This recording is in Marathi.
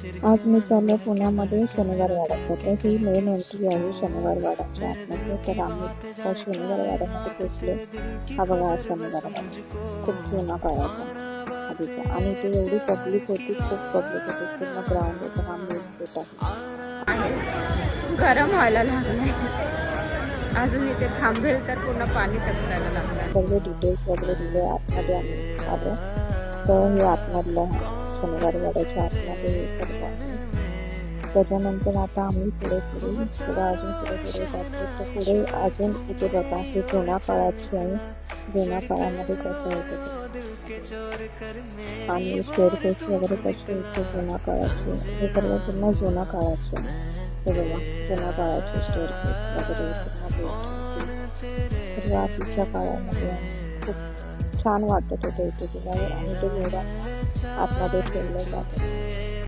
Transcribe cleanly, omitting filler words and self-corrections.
आज मी चाललो पुण्यामध्ये शनिवार वाड्याचं. तर ही मेन एंट्री आहे शनिवार वाड्याच्या आतमध्ये. तर आम्ही त्या शनिवार वाड्यामध्ये पोचलो. हा बघा हा शनिवार वाडा, खूप जुना काळाचा आधीचा. आणि इथे एवढी पब्लिक होती, खूप पब्लिक होती. पूर्ण ग्राउंड होतं. हा मेन गेट आहे. गरम व्हायला लागलंय अजून इथे थांबेल तर पूर्ण पाणी टपकायला लागलं. सर्व डिटेल्स वगैरे दिले. आतमध्ये आम्ही आलो. तर हे आतमधलं शनिवार वाड्याच्या आतमध्ये हे सर्व आहे. त्याच्यानंतर आता आम्ही पुढे अजून पुढे जातो. तर पुढे अजून इथे बघा, हे जुन्या काळाची आहे. जुन्या काळामध्ये कसं होतं आणि स्टेअरकेस वगैरे कशी होते जुन्या काळाची. हे सर्व पूर्ण जुन्या काळाचे आहे. हे बघा, जुन्या काळाचे स्टेअरकेस वगैरे सर्व आधीच्या काळामध्ये खूप छान वाटत होतं इथे तिला. आणि ते घोड्यांना आतमध्ये ठेवलं जातं.